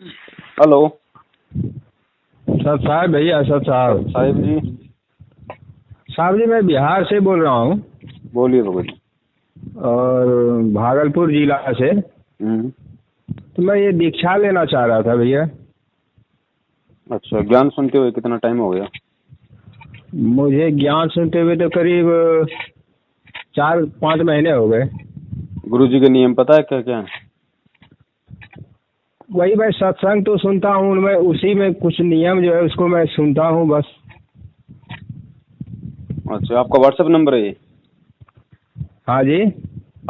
Hello. Sir साहब भैया sir साहब साहिब जी। साहब जी मैं बिहार से बोल रहा हूँ बोलिए भगत जी। और भागलपुर जिला से। तो मैं ये दीक्षा लेना चाह रहा था भैया। अच्छा, ज्ञान सुनते हुए कितना टाइम हो गया? मुझे ज्ञान सुनते हुए तो करीब 4-5 महीने हो गए। गुरु जी के नियम पता है क्या क्या है? वही मैं सत्संग तो सुनता हूँ, उनमें उसी में कुछ नियम जो है उसको मैं सुनता हूँ बस। अच्छा, आपका व्हाट्सएप नंबर है ये? हाँ जी।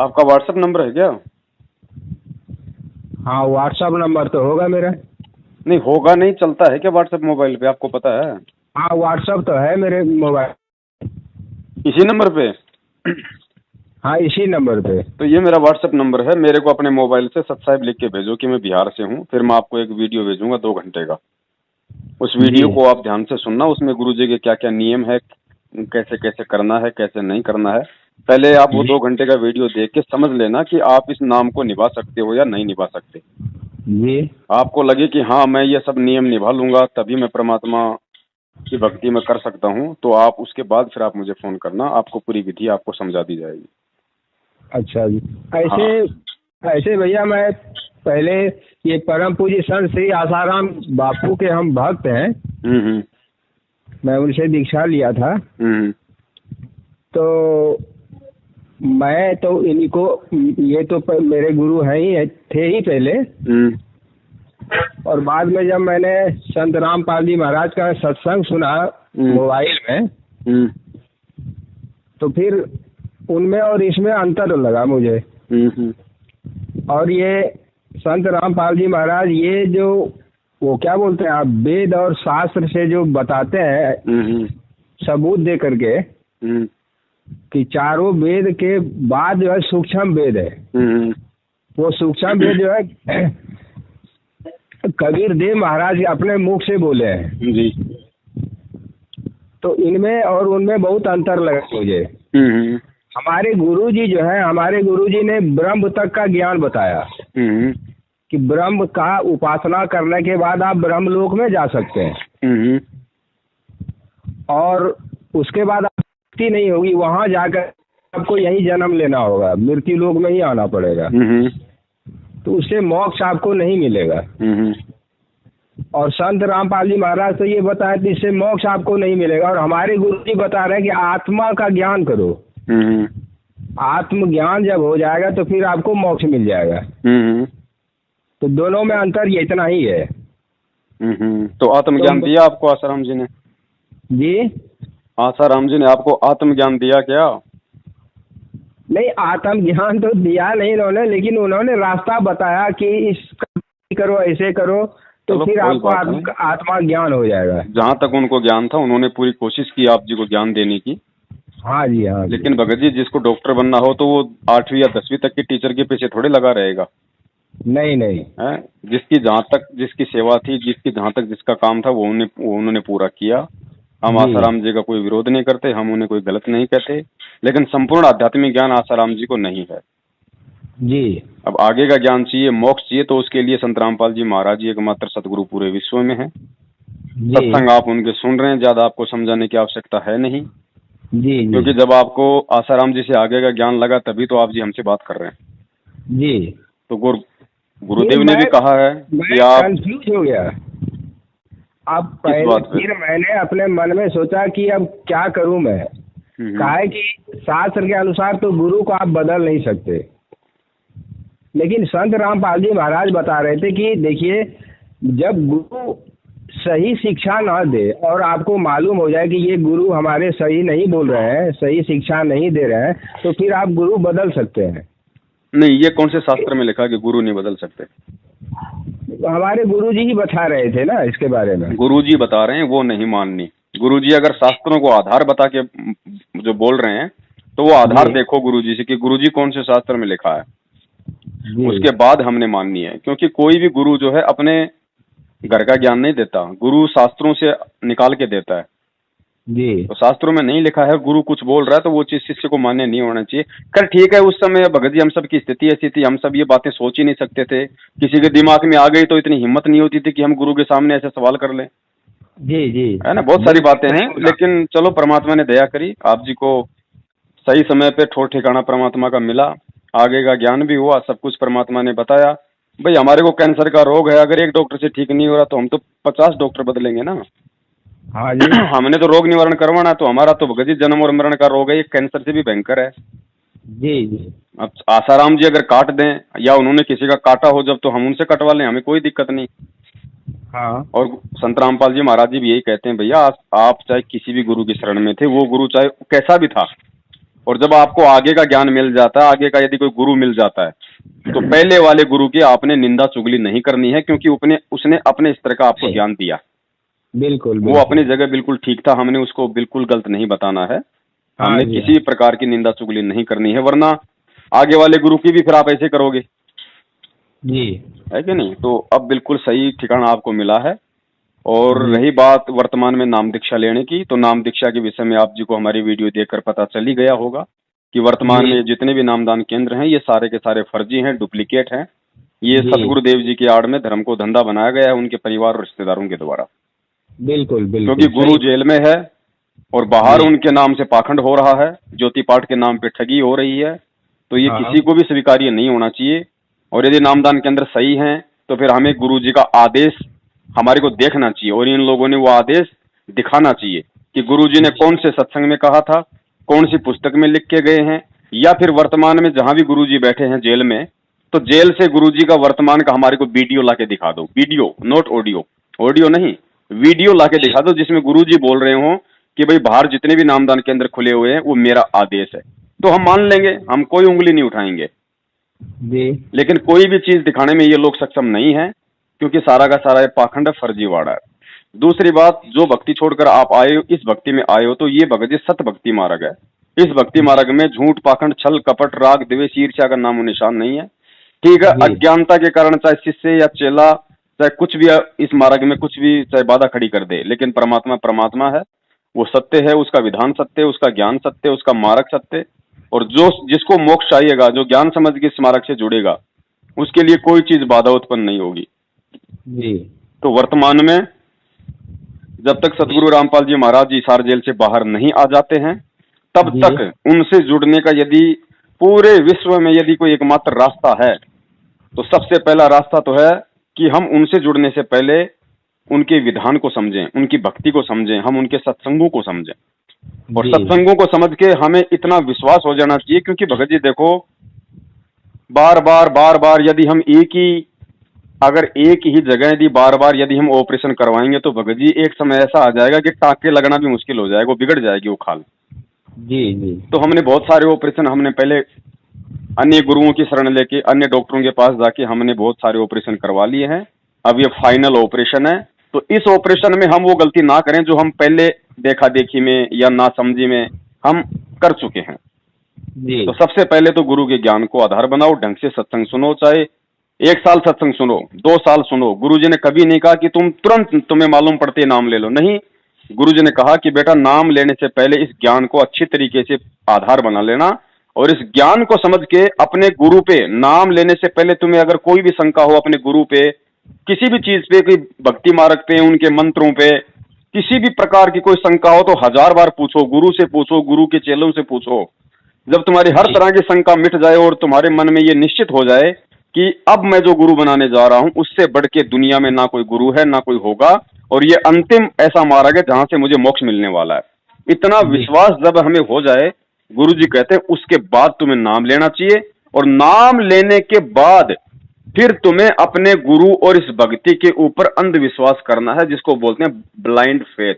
आपका व्हाट्सएप नंबर है क्या? हाँ व्हाट्सअप नंबर तो होगा मेरा। नहीं होगा, नहीं चलता है क्या व्हाट्सएप मोबाइल पे, आपको पता है? हाँ व्हाट्सअप तो है मेरे मोबाइल। इसी नंबर पे? हाँ इसी नंबर पे। तो ये मेरा व्हाट्सएप नंबर है। मेरे को अपने मोबाइल से सब्सक्राइब लिख के भेजो कि मैं बिहार से हूँ, फिर मैं आपको एक वीडियो भेजूंगा 2 घंटे का। उस जी। वीडियो को आप ध्यान से सुनना। उसमें गुरु जी के क्या क्या नियम है, कैसे कैसे करना है, कैसे नहीं करना है। पहले आप वो जी 2 घंटे का वीडियो देख के समझ लेना कि आप इस नाम को निभा सकते हो या नहीं निभा सकते। जी। आपको लगे कि हाँ मैं ये सब नियम निभा लूंगा तभी मैं परमात्मा की भक्ति में कर सकता हूँ, तो आप उसके बाद फिर आप मुझे फोन करना, आपको पूरी विधि आपको समझा दी जाएगी। अच्छा जी। ऐसे हाँ। ऐसे भैया मैं पहले ये परम पूज्य संत श्री आसाराम बापू के हम भक्त हैं। हम्म। मैं उनसे दीक्षा लिया था। हम्म। तो मैं तो इनको ये तो मेरे गुरु हैं ही थे ही पहले। हम्म। और बाद में जब मैंने संत रामपाल जी महाराज का सत्संग सुना मोबाइल में, हम्म। तो फिर उनमें और इसमें अंतर लगा मुझे। हम्म। और ये संत रामपाल जी महाराज ये जो वो क्या बोलते हैं आप, वेद और शास्त्र से जो बताते हैं सबूत दे करके कि चारों वेद के बाद जो है सूक्ष्म वेद है। वो सूक्ष्म वेद जो है कबीर देव महाराज अपने मुख से बोले हैं। जी। तो इनमें और उनमें बहुत अंतर लगा मुझे। हमारे गुरु जी जो है, हमारे गुरु जी ने ब्रह्म तक का ज्ञान बताया कि ब्रह्म का उपासना करने के बाद आप ब्रह्मलोक में जा सकते हैं। और उसके बाद आप मुक्ति नहीं होगी, वहां जाकर आपको यही जन्म लेना होगा, मृत्यु लोक में ही आना पड़ेगा। तो उससे मोक्ष आपको नहीं मिलेगा। और संत रामपाल जी महाराज तो ये बताया कि इससे मोक्ष आपको नहीं मिलेगा। और हमारे गुरु जी बता रहे हैं कि आत्मा का ज्ञान करो। आत्मज्ञान जब हो जाएगा तो फिर आपको मोक्ष मिल जाएगा। तो दोनों में अंतर ये इतना ही है। तो आत्मज्ञान दिया आपको आसाराम जी ने? जी। आसाराम जी ने आपको आत्मज्ञान दिया क्या? नहीं आत्मज्ञान तो दिया नहीं उन्होंने, लेकिन उन्होंने रास्ता बताया कि इस करो, ऐसे करो, तो फिर आपको आत्मा ज्ञान हो जाएगा। जहाँ तक उनको ज्ञान था उन्होंने पूरी कोशिश की आप जी को ज्ञान देने की। हाँ जी हाँ। लेकिन भगत जी जिसको डॉक्टर बनना हो तो वो 8वीं या 10वीं तक के टीचर के पीछे थोड़े लगा रहेगा। नहीं नहीं है, जिसकी जहाँ तक जिसकी सेवा थी, जिसकी जहाँ तक जिसका काम था वो उन्होंने पूरा किया। हम आसाराम जी का कोई विरोध नहीं करते, हम उन्हें कोई गलत नहीं कहते, लेकिन संपूर्ण आध्यात्मिक ज्ञान आसाराम जी को नहीं है जी। अब आगे का ज्ञान चाहिए, मोक्ष चाहिए, तो उसके लिए संत रामपाल जी महाराज जी एकमात्र सदगुरु पूरे विश्व में है। सत्संग आप उनके सुन रहे हैं, ज्यादा आपको समझाने की आवश्यकता है नहीं। जी क्योंकि जब आपको आसाराम जी से आगे का ज्ञान लगा तभी तो आप जी हमसे बात कर रहे हैं। जी। तो गुरुदेव ने भी कहा है कि आप कंफ्यूज हो गया। अब पहले फिर मैंने अपने मन में सोचा कि अब क्या करूं मैं। कहा है कि शास्त्र के अनुसार तो गुरु को आप बदल नहीं सकते, लेकिन संत रामपाल जी महाराज बता रहे थे कि देखिए जब गुरु सही शिक्षा ना दे और आपको मालूम हो जाए कि ये गुरु हमारे सही नहीं बोल रहे हैं, सही शिक्षा नहीं दे रहे हैं, तो फिर आप गुरु बदल सकते हैं। नहीं, ये कौन से शास्त्र में लिखा कि गुरु नहीं बदल सकते? हमारे गुरुजी ही बता रहे थे ना इसके बारे में। गुरुजी बता रहे हैं, वो नहीं माननी। गुरुजी अगर शास्त्रों को आधार बता के जो बोल रहे हैं तो वो आधार देखो गुरुजी से कि गुरुजी कौन से शास्त्र में लिखा है, उसके बाद हमने माननी है। क्योंकि कोई भी गुरु जो है अपने घर का ज्ञान नहीं देता, गुरु शास्त्रों से निकाल के देता है। जी तो शास्त्रों में नहीं लिखा है, गुरु कुछ बोल रहा है तो वो चीज शिष्य को मान्य नहीं होना चाहिए। कर ठीक है, उस समय भगत जी हम सब की स्थिति ऐसी थी, हम सब ये बातें सोच ही नहीं सकते थे, किसी के दिमाग में आ गई तो इतनी हिम्मत नहीं होती थी कि हम गुरु के सामने ऐसे सवाल कर लें, जी जी है ना। बहुत सारी बातें हैं, लेकिन चलो परमात्मा ने दया करी, आप जी को सही समय पे ठोर ठिकाना परमात्मा का मिला, आगे का ज्ञान भी हुआ, सब कुछ परमात्मा ने बताया। भाई हमारे को कैंसर का रोग है, अगर एक डॉक्टर से ठीक नहीं हो रहा तो हम तो 50 डॉक्टर बदलेंगे ना। हाँ जी हमने तो रोग निवारण करवाना, तो हमारा तो भगत जी जन्म और मरण का रोग है, ये कैंसर से भी भयंकर है। जी जी अब आसाराम जी अगर काट दें या उन्होंने किसी का काटा हो जब, तो हम उनसे कटवा लें, हमें कोई दिक्कत नहीं। हाँ और संत रामपाल जी महाराज जी भी यही कहते हैं, भैया आप चाहे किसी भी गुरु की शरण में थे, वो गुरु चाहे कैसा भी था, और जब आपको आगे का ज्ञान मिल जाता है, आगे का यदि कोई गुरु मिल जाता है, तो पहले वाले गुरु की आपने निंदा चुगली नहीं करनी है, क्योंकि उसने अपने स्तर का आपको ज्ञान दिया। बिल्कुल वो अपनी जगह बिल्कुल ठीक था, हमने उसको बिल्कुल गलत नहीं बताना है, हमने किसी भी प्रकार की निंदा चुगली नहीं करनी है, वरना आगे वाले गुरु की भी फिर आप ऐसे करोगे जी, है कि नहीं। तो अब बिल्कुल सही ठिकाना आपको मिला है। और रही बात वर्तमान में नाम दीक्षा लेने की, तो नाम दीक्षा के विषय में आप जी को हमारी वीडियो देखकर पता चल ही गया होगा कि वर्तमान में जितने भी नामदान केंद्र हैं, ये सारे के सारे फर्जी हैं, डुप्लीकेट हैं। ये सतगुरुदेव जी की आड़ में धर्म को धंधा बनाया गया है उनके परिवार और रिश्तेदारों के द्वारा। बिल्कुल बिल्कुल, क्योंकि गुरु जेल में है और बाहर उनके नाम से पाखंड हो रहा है, ज्योति पाठ के नाम पे ठगी हो रही है, तो ये किसी को भी स्वीकार्य नहीं होना चाहिए। और यदि नामदान केंद्र सही हैं तो फिर हमें गुरु जी का आदेश हमारे को देखना चाहिए, और इन लोगों ने वो आदेश दिखाना चाहिए कि गुरु जी ने कौन से सत्संग में कहा था, कौन सी पुस्तक में लिख के गए हैं, या फिर वर्तमान में जहां भी गुरु जी बैठे हैं जेल में, तो जेल से गुरु जी का वर्तमान का हमारे को वीडियो ला के दिखा दो, वीडियो नोट ऑडियो, ऑडियो नहीं वीडियो ला के दिखा दो, जिसमें गुरु जी बोल रहे हो कि भाई बाहर जितने भी नामदान केंद्र खुले हुए हैं वो मेरा आदेश है, तो हम मान लेंगे, हम कोई उंगली नहीं उठाएंगे जी। लेकिन कोई भी चीज दिखाने में ये लोग सक्षम नहीं है, क्योंकि सारा का सारा ये पाखंड फर्जीवाड़ा है। दूसरी बात, जो भक्ति छोड़कर आप आए हो, इस भक्ति में आए हो, तो ये भगत जी सत भक्ति मार्ग है। इस भक्ति मार्ग में झूठ, पाखंड, छल, कपट, राग, द्वेष, ईर्ष्या का नामो निशान नहीं है। ठीक है, अज्ञानता के कारण चाहे शिष्य या चेला चाहे कुछ भी इस मार्ग में कुछ भी चाहे बाधा खड़ी कर दे, लेकिन परमात्मा परमात्मा है, वो सत्य है, उसका विधान सत्य है, उसका ज्ञान सत्य है, उसका मार्ग सत्य है। और जो जिसको मोक्ष चाहिएगा, जो ज्ञान समझ के इस मार्ग से जुड़ेगा, उसके लिए कोई चीज बाधा उत्पन्न नहीं होगी जी। तो वर्तमान में जब तक सतगुरु रामपाल जी महाराज जी हिसार जेल से बाहर नहीं आ जाते हैं, तब तक उनसे जुड़ने का यदि पूरे विश्व में यदि कोई एकमात्र रास्ता है, तो सबसे पहला रास्ता तो है कि हम उनसे जुड़ने से पहले उनके विधान को समझें, उनकी भक्ति को समझें, हम उनके सत्संगों को समझें। और सत्संगों को समझ के हमें इतना विश्वास हो जाना चाहिए, क्योंकि भगत जी देखो, बार बार यदि हम अगर एक ही जगह यदि बार बार यदि हम ऑपरेशन करवाएंगे, तो भगत जी एक समय ऐसा आ जाएगा कि टाँके लगना भी मुश्किल हो जाएगा, वो बिगड़ जाएगी वो खाल। जी जी। तो हमने बहुत सारे ऑपरेशन, हमने पहले अन्य गुरुओं की शरण लेके अन्य डॉक्टरों के पास जाके हमने बहुत सारे ऑपरेशन करवा लिए हैं। अब ये फाइनल ऑपरेशन है, तो इस ऑपरेशन में हम वो गलती ना करें जो हम पहले देखा देखी में या नासमझी में हम कर चुके हैं। तो सबसे पहले तो गुरु के ज्ञान को आधार बनाओ, ढंग से सत्संग सुनो, चाहे 1 साल सत्संग सुनो, 2 साल सुनो। गुरु जी ने कभी नहीं कहा कि तुम तुरंत तुम्हें मालूम पड़ते नाम ले लो, नहीं। गुरु जी ने कहा कि बेटा नाम लेने से पहले इस ज्ञान को अच्छी तरीके से आधार बना लेना, और इस ज्ञान को समझ के अपने गुरु पे नाम लेने से पहले तुम्हें अगर कोई भी शंका हो अपने गुरु पे, किसी भी चीज पे, कोई भक्ति मार्ग पे, उनके मंत्रों पे, किसी भी प्रकार की कोई शंका हो, तो 1000 बार पूछो, गुरु से पूछो, गुरु के चेलों से पूछो। जब तुम्हारी हर तरह की शंका मिट जाए और तुम्हारे मन में ये निश्चित हो जाए कि अब मैं जो गुरु बनाने जा रहा हूं, उससे बढ़ के दुनिया में ना कोई गुरु है, ना कोई होगा, और ये अंतिम ऐसा मार्ग है जहां से मुझे मोक्ष मिलने वाला है, इतना विश्वास जब हमें हो जाए, गुरु जी कहते हैं उसके बाद तुम्हें नाम लेना चाहिए। और नाम लेने के बाद फिर तुम्हें अपने गुरु और इस भक्ति के ऊपर अंधविश्वास करना है, जिसको बोलते हैं ब्लाइंड फेथ।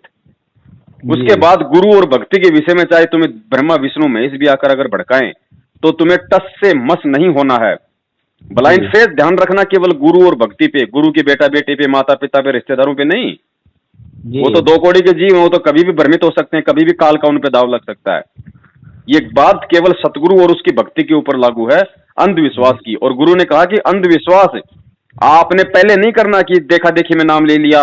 उसके बाद गुरु और भक्ति के विषय में चाहे तुम्हें ब्रह्मा विष्णु महेश भी आकर अगर भड़काएं, तो तुम्हें टस से मस नहीं होना है। ब्लाइंड फेथ ध्यान रखना केवल गुरु और भक्ति पे, गुरु के बेटा बेटे पे, माता पिता पे, रिश्तेदारों पे नहीं। वो तो 2 कौड़ी के जीव हैं, वो तो कभी भी भ्रमित हो सकते हैं, कभी भी काल का उन पे दाव लग सकता है। ये बात केवल सतगुरु और उसकी भक्ति के ऊपर लागू है, अंधविश्वास की। और गुरु ने कहा कि अंधविश्वास आपने पहले नहीं करना कि देखा देखी में नाम ले लिया,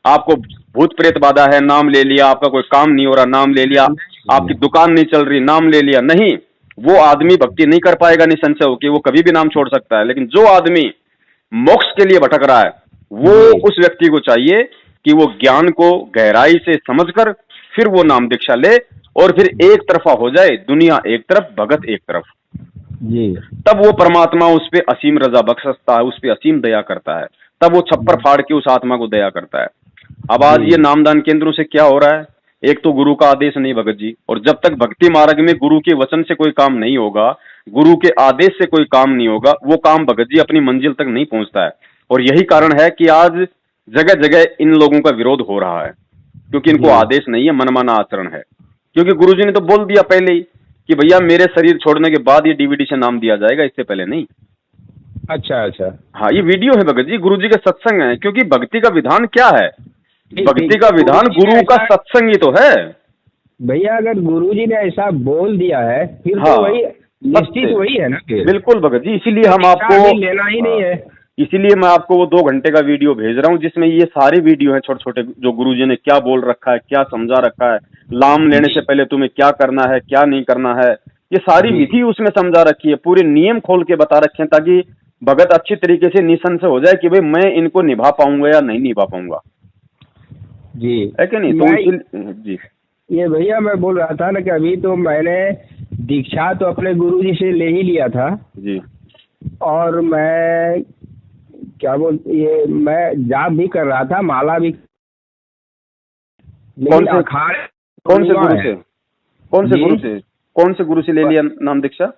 आपको भूत प्रेत बाधा है, नाम ले लिया, आपका कोई काम नहीं हो रहा, नाम ले लिया, आपकी दुकान नहीं चल रही, नाम ले लिया, नहीं, वो आदमी भक्ति नहीं कर पाएगा निसंशय होकर, वो कभी भी नाम छोड़ सकता है। लेकिन जो आदमी मोक्ष के लिए भटक रहा है, वो उस व्यक्ति को चाहिए कि वो ज्ञान को गहराई से समझकर फिर वो नाम दीक्षा ले और फिर एक तरफा हो जाए, दुनिया एक तरफ, भगत एक तरफ जी। तब वो परमात्मा उस पे असीम रजा बख्शता है, उस पे असीम दया करता है, तब वो छप्पर फाड़ के उस आत्मा को दया करता है। अब आज ये नामदान केंद्रों से क्या हो रहा है, एक तो गुरु का आदेश नहीं भगत जी, और जब तक भक्ति मार्ग में गुरु के वचन से कोई काम नहीं होगा, गुरु के आदेश से कोई काम नहीं होगा, वो काम भगत जी अपनी मंजिल तक नहीं पहुंचता है। और यही कारण है कि आज जगह जगह इन लोगों का विरोध हो रहा है, क्योंकि इनको आदेश नहीं है, मनमाना आचरण है। क्योंकि गुरुजी ने तो बोल दिया पहले ही कि भैया मेरे शरीर छोड़ने के बाद ये डीवीडी से नाम दिया जाएगा, इससे पहले नहीं। अच्छा अच्छा। हाँ, ये वीडियो है भगत जी, गुरुजी के सत्संग है। क्योंकि भक्ति का विधान क्या है, भक्ति का विधान गुरु का सत्संग ही तो है भैया। अगर गुरुजी ने ऐसा बोल दिया है फिर हाँ, तो वही निश्चित वही है ना। बिल्कुल भगत जी, इसीलिए हम आपको लेना ही नहीं है। इसीलिए मैं आपको वो 2 घंटे का वीडियो भेज रहा हूँ, जिसमें ये सारे वीडियो हैं छोटे छोटे, जो गुरुजी ने क्या बोल रखा है, क्या समझा रखा है, नाम लेने से पहले तुम्हें क्या करना है, क्या नहीं करना है, ये सारी विधि उसमें समझा रखी है, पूरे नियम खोल के बता रखे हैं, ताकि भगत अच्छी तरीके से निसंशय हो जाए कि भाई मैं इनको निभा पाऊंगा या नहीं निभा पाऊंगा जी, है कि नहीं। तो जी ये भैया मैं बोल रहा था ना कि अभी तो मैंने दीक्षा तो अपने गुरुजी से ले ही लिया था जी, और मैं क्या ये मैं जाप भी कर रहा था, माला भी। कौन से कौन से गुरु से ले लिया नाम दीक्षा?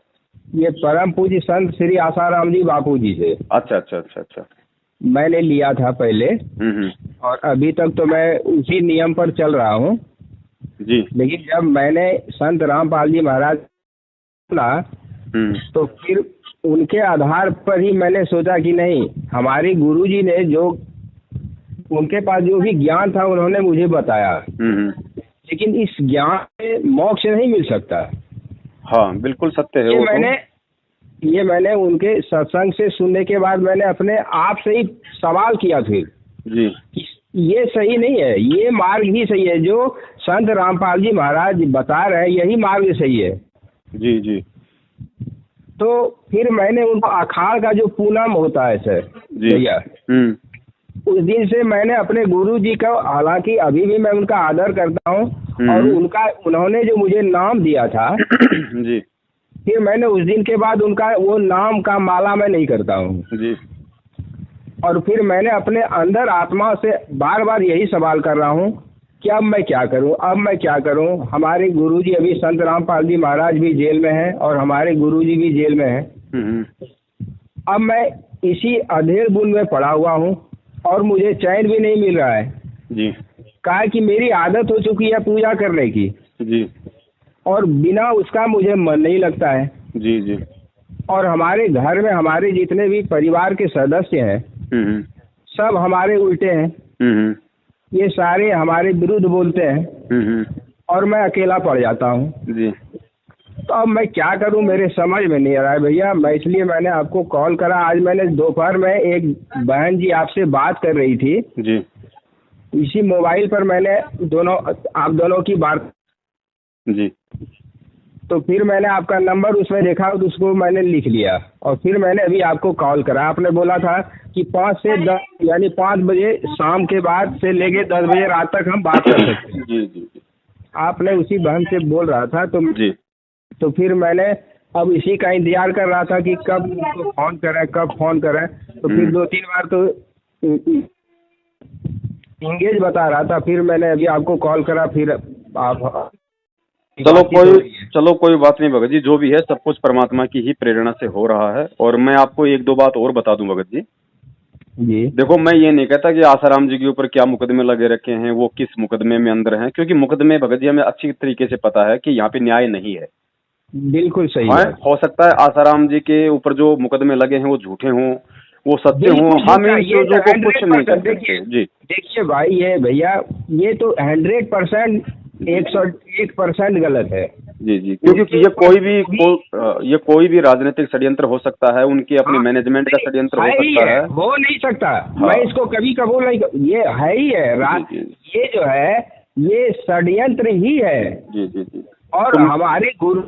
ये परम पूज्य संत श्री आसाराम जी बापू जी से। अच्छा अच्छा अच्छा अच्छा, मैंने लिया था पहले और अभी तक तो मैं उसी नियम पर चल रहा हूँ जी। लेकिन जब मैंने संत रामपाल जी महाराज सुना तो फिर उनके आधार पर ही मैंने सोचा कि नहीं, हमारे गुरुजी ने जो उनके पास जो भी ज्ञान था उन्होंने मुझे बताया, लेकिन इस ज्ञान से मोक्ष नहीं मिल सकता। हाँ बिल्कुल सत्य है। ये मैंने उनके सत्संग से सुनने के बाद मैंने अपने आप से ही सवाल किया फिर जी, ये सही नहीं है, ये मार्ग ही सही है, जो संत रामपाल जी महाराज बता रहे हैं यही मार्ग सही है। जी जी। तो फिर मैंने उनको अखाड़ का जो पूनम होता है सर भैया, उस दिन से मैंने अपने गुरु जी का, हालांकि अभी भी मैं उनका आदर करता हूँ और उन्होंने जो मुझे नाम दिया था जी, फिर मैंने उस दिन के बाद उनका वो नाम का माला मैं नहीं करता हूँ जी। और फिर मैंने अपने अंदर आत्मा से बार बार यही सवाल कर रहा हूँ कि अब मैं क्या करूँ, अब मैं क्या करूँ। हमारे गुरुजी अभी संत रामपाल जी महाराज भी जेल में हैं और हमारे गुरुजी भी जेल में हैं। अब मैं इसी अधेड़ बुन में पड़ा हुआ हूँ और मुझे चैन भी नहीं मिल रहा है जी। कहा कि मेरी आदत हो चुकी है पूजा करने की जी, और बिना उसका मुझे मन नहीं लगता है। जी जी। और हमारे घर में हमारे जितने भी परिवार के सदस्य हैं सब हमारे उल्टे हैं, ये सारे हमारे विरुद्ध बोलते हैं और मैं अकेला पड़ जाता हूँ जी। तो अब मैं क्या करूँ, मेरे समझ में नहीं आ रहा है भैया। मैं इसलिए मैंने आपको कॉल करा। आज मैंने दोपहर में एक बहन जी आपसे बात कर रही थी जी, इसी मोबाइल पर मैंने आप दोनों की बात जी। तो फिर मैंने आपका नंबर उसमें देखा तो उसको मैंने लिख लिया और फिर मैंने अभी आपको कॉल करा। आपने बोला था कि 5 से 10 यानी 5 बजे शाम के बाद से लेके 10 बजे रात तक हम बात कर सकते हैं। जी जी। आपने उसी बहन से बोल रहा था तो फिर मैंने अब इसी का इंतजार कर रहा था कि कब उसको फोन करें, कब फोन करें। तो फिर 2-3 बार तो इंगेज बता रहा था, फिर मैंने अभी आपको कॉल करा। फिर आप चलो कोई बात नहीं भगत जी, जो भी है सब कुछ परमात्मा की ही प्रेरणा से हो रहा है। और मैं आपको 1-2 बात और बता दूं भगत जी। देखो, मैं ये नहीं कहता कि आसाराम जी के ऊपर क्या मुकदमे लगे रखे हैं, वो किस मुकदमे में अंदर हैं, क्योंकि मुकदमे भगत जी हमें अच्छी तरीके से पता है कि यहाँ पे न्याय नहीं है। बिल्कुल सही है। हो सकता है आसाराम जी के ऊपर जो मुकदमे लगे हैं वो झूठे हों, वो सत्य हों, हम इन चीजों को कुछ नहीं कर सकते। जी देखिए भाई, ये भैया ये तो 100% 101% गलत है। जी जी, क्योंकि ये कोई भी राजनीतिक षड्यंत्र हो सकता है, उनके अपने मैनेजमेंट का षड्यंत्र हो सकता है। हो नहीं सकता। हाँ। मैं इसको कभी कबूल नहीं ये है ही है जी, जी। ये जो है ये षड्यंत्र ही है। जी जी जी। और हमारे गुरु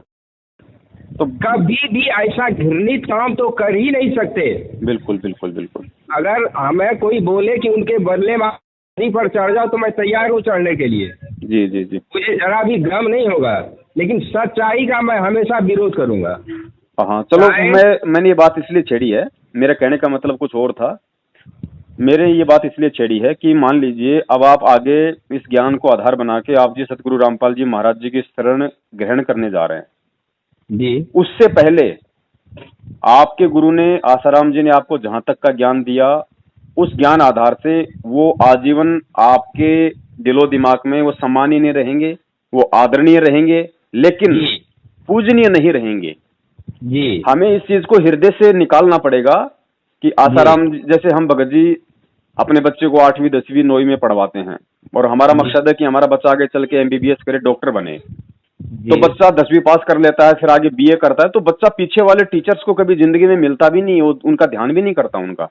तो कभी भी ऐसा घृणित काम तो कर ही नहीं सकते। बिल्कुल बिल्कुल बिल्कुल। अगर हमें कोई बोले कि उनके बदले में पर चढ़ जाओ तो मैं तैयार हूँ चढ़ने के लिए। जी जी जी। मुझे जरा भी गम नहीं होगा, लेकिन सच्चाई का मैं हमेशा विरोध करूंगा। हाँ चलो, मैंने ये बात इसलिए छेड़ी है, मेरा कहने का मतलब कुछ और था। मेरे ये बात इसलिए छेड़ी है कि मान लीजिए अब आप आगे इस ज्ञान को आधार बना के आप जी सतगुरु रामपाल जी महाराज जी की शरण ग्रहण करने जा रहे हैं जी। उससे पहले आपके गुरु ने, आसाराम जी ने आपको जहां तक का ज्ञान दिया, उस ज्ञान आधार से वो आजीवन आपके दिलो दिमाग में वो सम्मानीय रहेंगे, वो आदरणीय रहेंगे, लेकिन पूजनीय नहीं रहेंगे। जी। हमें इस चीज को हृदय से निकालना पड़ेगा कि आसाराम जैसे हम भगत जी अपने बच्चे को 8वीं 10वीं 9वीं में पढ़वाते हैं और हमारा मकसद है कि हमारा बच्चा आगे चल के MBBS करे, डॉक्टर बने। तो बच्चा 10वीं पास कर लेता है, फिर आगे BA करता है, तो बच्चा पीछे वाले टीचर्स को कभी जिंदगी में मिलता भी नहीं, उनका ध्यान भी नहीं करता उनका,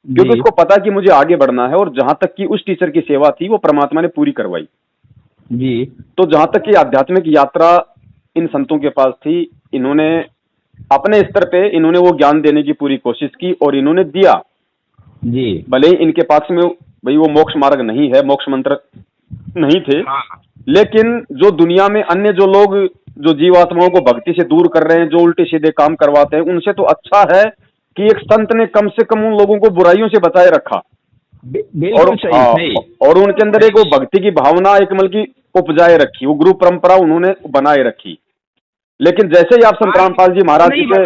क्योंकि उसको पता कि मुझे आगे बढ़ना है। और जहां तक की उस टीचर की सेवा थी वो परमात्मा ने पूरी करवाई जी। तो जहां तक की आध्यात्मिक यात्रा इन संतों के पास थी, इन्होंने अपने स्तर पे इन्होंने वो ज्ञान देने की पूरी कोशिश की और इन्होंने दिया। जी। भले ही इनके पास में भाई वो मोक्ष मार्ग नहीं है, मोक्ष मंत्र नहीं थे, लेकिन जो दुनिया में अन्य जो लोग जो जीवात्माओं को भक्ति से दूर कर रहे हैं, जो उल्टे सीधे काम करवाते हैं, उनसे तो अच्छा है कि एक संत ने कम से कम उन लोगों को बुराइयों से बचाए रखा और उनके अंदर एक वो भक्ति की भावना एक मतलब की उपजाए रखी, वो गुरु परंपरा उन्होंने बनाए रखी। लेकिन जैसे ही आप संत रामपाल जी महाराज जी के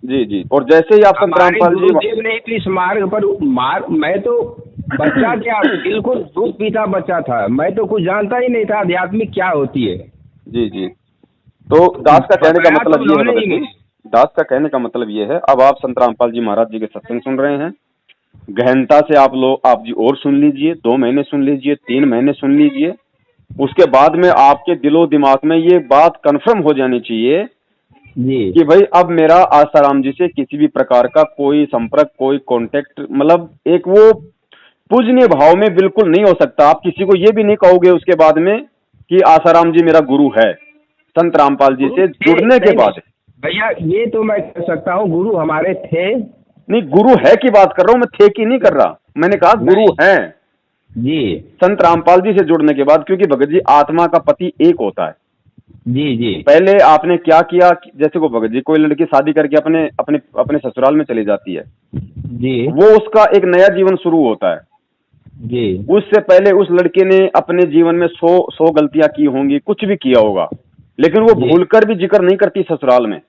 जी जी, और जैसे ही आप संत रामपाल जी ने इस मार्ग पर मैं तो बच्चा क्या बिल्कुल दूध पीता बच्चा था, मैं तो कुछ जानता ही नहीं था आध्यात्मिक क्या होती है। जी जी। तो दास का कहने का मतलब ये है, दास का कहने का मतलब ये है, अब आप संत रामपाल जी महाराज जी के सत्संग सुन रहे हैं, गहनता से आप जी और सुन लीजिए, 2 महीने सुन लीजिए, 3 महीने सुन लीजिए, उसके बाद में आपके दिलो दिमाग में ये बात कंफर्म हो जानी चाहिए जी कि भाई अब मेरा आसाराम जी से किसी भी प्रकार का कोई संपर्क, कोई कांटेक्ट, मतलब एक वो पूजनीय भाव में बिल्कुल नहीं हो सकता। आप किसी को ये भी नहीं कहोगे उसके बाद में कि आसाराम जी मेरा गुरु है। संत रामपाल जी से जुड़ने के बाद भैया ये तो मैं कह सकता हूँ गुरु हमारे थे नहीं, गुरु है की बात कर रहा हूँ मैं, थे की नहीं कर रहा, मैंने कहा गुरु हैं जी संत रामपाल जी से जुड़ने के बाद, क्योंकि भगत जी आत्मा का पति एक होता है। जी जी। पहले आपने क्या किया, जैसे को भगत जी कोई लड़की शादी करके अपने अपने अपने ससुराल में चली जाती है जी, वो उसका एक नया जीवन शुरू होता है जी। उससे पहले उस लड़के ने अपने जीवन में 100 गलतियां की होंगी, कुछ भी किया होगा, लेकिन वो भूलकर भी जिक्र नहीं करती ससुराल में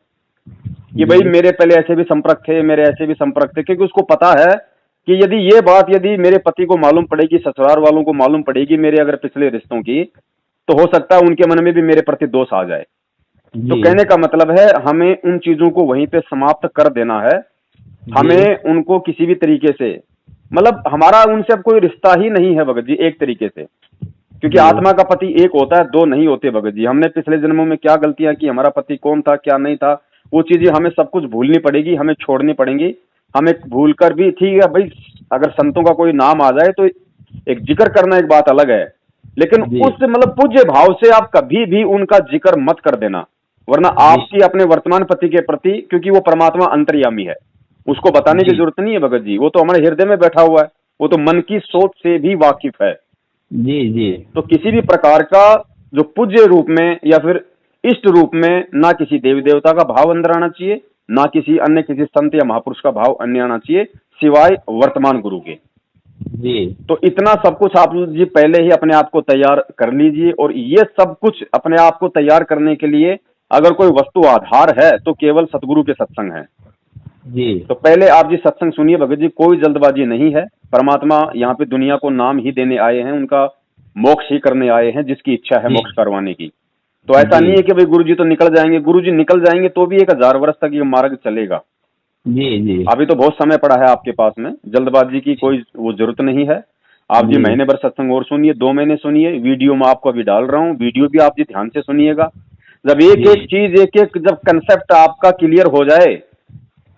कि भाई मेरे पहले ऐसे भी संपर्क थे, मेरे ऐसे भी संपर्क थे, क्योंकि उसको पता है कि यदि ये बात यदि मेरे पति को मालूम पड़ेगी, ससुराल वालों को मालूम पड़ेगी मेरे अगर पिछले रिश्तों की, तो हो सकता है उनके मन में भी मेरे प्रति दोष आ जाए। तो कहने का मतलब है हमें उन चीजों को वहीं पे समाप्त कर देना है, हमें उनको किसी भी तरीके से, मतलब हमारा उनसे अब कोई रिश्ता ही नहीं है भगत जी एक तरीके से, क्योंकि आत्मा का पति एक होता है, 2 नहीं होते भगत जी। हमने पिछले जन्मों में क्या गलतियां की, हमारा पति कौन था क्या नहीं था, वो चीजें हमें सब कुछ भूलनी पड़ेगी, हमें छोड़नी पड़ेंगी। हमें भूल कर भी ठीक है भाई, अगर संतों का कोई नाम आ जाए तो एक जिक्र करना एक बात अलग है, लेकिन उस मतलब पूज्य भाव से आप कभी भी उनका जिक्र मत कर देना, वरना आपकी अपने वर्तमान पति के प्रति, क्योंकि वो परमात्मा अंतर्यामी है, उसको बताने की जरूरत नहीं है भगत जी, वो तो हमारे हृदय में बैठा हुआ है, वो तो मन की सोच से भी वाकिफ है। जी जी। तो किसी भी प्रकार का जो पूज्य रूप में या फिर इष्ट रूप में ना किसी देवी देवता का भाव अंदर आना चाहिए, ना किसी अन्य किसी संत या महापुरुष का भाव अन्य आना चाहिए, सिवाय वर्तमान गुरु के। जी। तो इतना सब कुछ आप जी पहले ही अपने आप को तैयार कर लीजिए, और ये सब कुछ अपने आप को तैयार करने के लिए अगर कोई वस्तु आधार है तो केवल सतगुरु के सत्संग है जी। तो पहले आप जी सत्संग सुनिए भगत जी, कोई जल्दबाजी नहीं है। परमात्मा यहाँ पे दुनिया को नाम ही देने आए हैं, उनका मोक्ष ही करने आए हैं, जिसकी इच्छा है मोक्ष करवाने की। तो ऐसा नहीं है कि भाई गुरुजी तो निकल जाएंगे, गुरुजी निकल जाएंगे तो भी 1000 वर्ष तक ये मार्ग चलेगा। जी जी। अभी तो बहुत समय पड़ा है आपके पास में, जल्दबाजी की कोई वो जरूरत नहीं है। आप जी महीने भर सत्संग और सुनिए, 2 महीने सुनिए, वीडियो में आपको अभी डाल रहा हूँ, वीडियो भी आप जी ध्यान से सुनिएगा। जब एक एक चीज, एक एक जब कंसेप्ट आपका क्लियर हो जाए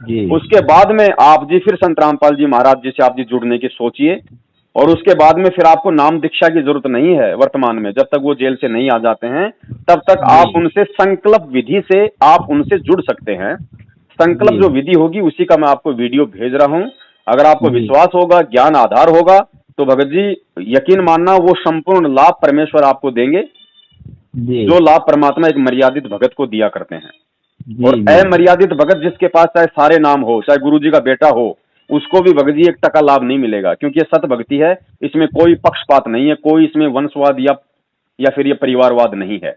जी, उसके बाद में आप जी फिर संत रामपाल जी महाराज जी से आप जी जुड़ने की सोचिए। और उसके बाद में फिर आपको नाम दीक्षा की जरूरत नहीं है वर्तमान में, जब तक वो जेल से नहीं आ जाते हैं तब तक आप जी, उनसे संकल्प विधि से आप उनसे जुड़ सकते हैं। संकल्प जी, जो विधि होगी उसी का मैं आपको वीडियो भेज रहा हूं। अगर आपको जी, विश्वास होगा, ज्ञान आधार होगा, तो भगत जी यकीन मानना वो संपूर्ण लाभ परमेश्वर आपको देंगे, जी, जो लाभ परमात्मा एक मर्यादित भगत को दिया करते हैं। और जी, जी, अमर्यादित भगत जिसके पास चाहे सारे नाम हो, चाहे गुरु जी का बेटा हो, उसको भी भगत जी 1 टका लाभ नहीं मिलेगा, क्योंकि ये सत भक्ति है। इसमें कोई पक्षपात नहीं है, कोई इसमें वंशवाद या फिर ये परिवारवाद नहीं है।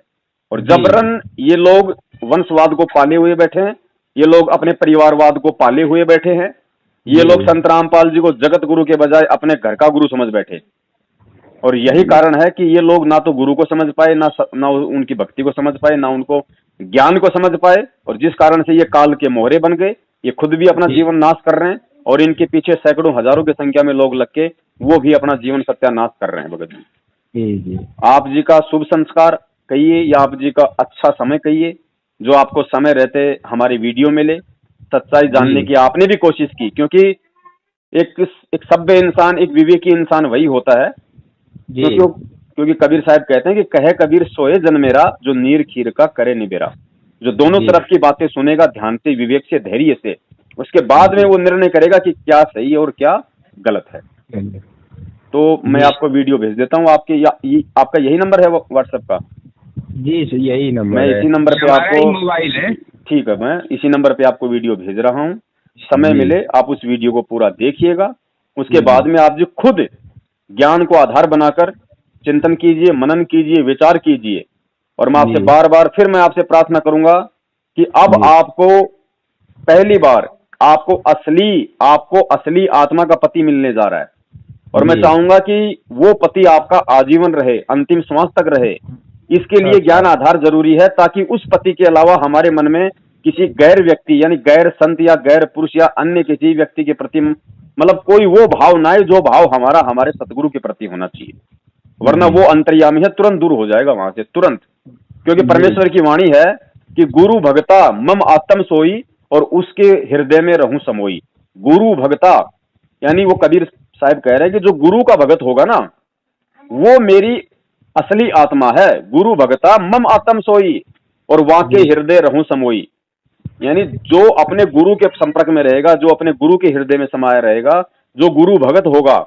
और जी, जबरन ये लोग वंशवाद को पाले हुए बैठे हैं, ये लोग अपने परिवारवाद को पाले हुए बैठे हैं, ये लोग जी, संत रामपाल जी को जगत गुरु के बजाय अपने घर का गुरु समझ बैठे। और यही कारण है कि ये लोग ना तो गुरु को समझ पाए, ना उनकी भक्ति को समझ पाए, ना उनको ज्ञान को समझ पाए, और जिस कारण से ये काल के मोहरे बन गए। ये खुद भी अपना जी, जीवन नाश कर रहे हैं और इनके पीछे सैकड़ों हजारों की संख्या में लोग लग के वो भी अपना जीवन सत्यानाश कर रहे हैं। भगत जी, जी, जी, आप जी का शुभ संस्कार कहिए या आप जी का अच्छा समय कहिए, जो आपको समय रहते हमारी वीडियो मिले, सच्चाई जानने की आपने भी कोशिश की, क्योंकि एक एक सभ्य इंसान, एक विवेकी इंसान वही होता है। जी, क्योंकि कबीर साहब कहते हैं कि कहे कबीर सोए जन मेरा, जो नीर खीर का करे निबेरा। जो दोनों जी, तरफ की बातें सुनेगा ध्यान से, विवेक से, धैर्य से, उसके बाद में जी, वो निर्णय करेगा कि क्या सही है और क्या गलत है। तो मैं जी, आपको वीडियो भेज देता हूँ। आपका यही नंबर है व्हाट्सएप का? जी, यही नंबर मैं है, इसी नंबर पे हमारा ही आपको, मोबाइल है। ठीक है, मैं इसी नंबर पे आपको वीडियो भेज रहा हूँ। समय जी, मिले आप उस वीडियो को पूरा देखिएगा। उसके जी, बाद में आप जो खुद ज्ञान को आधार बनाकर चिंतन कीजिए, मनन कीजिए, विचार कीजिए। और मैं आपसे जी, बार बार फिर मैं आपसे प्रार्थना करूंगा कि अब जी, आपको पहली बार आपको असली आत्मा का पति मिलने जा रहा है। और मैं जी, चाहूंगा कि वो पति आपका आजीवन रहे, अंतिम श्वास तक रहे। इसके लिए अच्छा, ज्ञान आधार जरूरी है, ताकि उस पति के अलावा हमारे मन में किसी गैर व्यक्ति यानी गैर संत या गैर पुरुष या अन्य किसी व्यक्ति के प्रति मतलब कोई वो भाव ना आए जो भाव हमारा हमारे सतगुरु के प्रति होना चाहिए। वरना जी, वो अंतर्यामी है, तुरंत दूर हो जाएगा वहां से, तुरंत। क्योंकि जी, परमेश्वर की वाणी है कि गुरु भगता मम आत्म सोई, और उसके हृदय में रहूं समोई। गुरु भगता यानी वो कबीर साहब कह रहे हैं कि जो गुरु का भगत होगा ना, वो मेरी असली आत्मा है। गुरु भगता मम आत्म सोई, और वाके जी, हृदय रहूं समोई। यानी जो अपने गुरु के संपर्क में रहेगा, जो अपने गुरु के हृदय में समाया रहेगा, जो गुरु भगत होगा,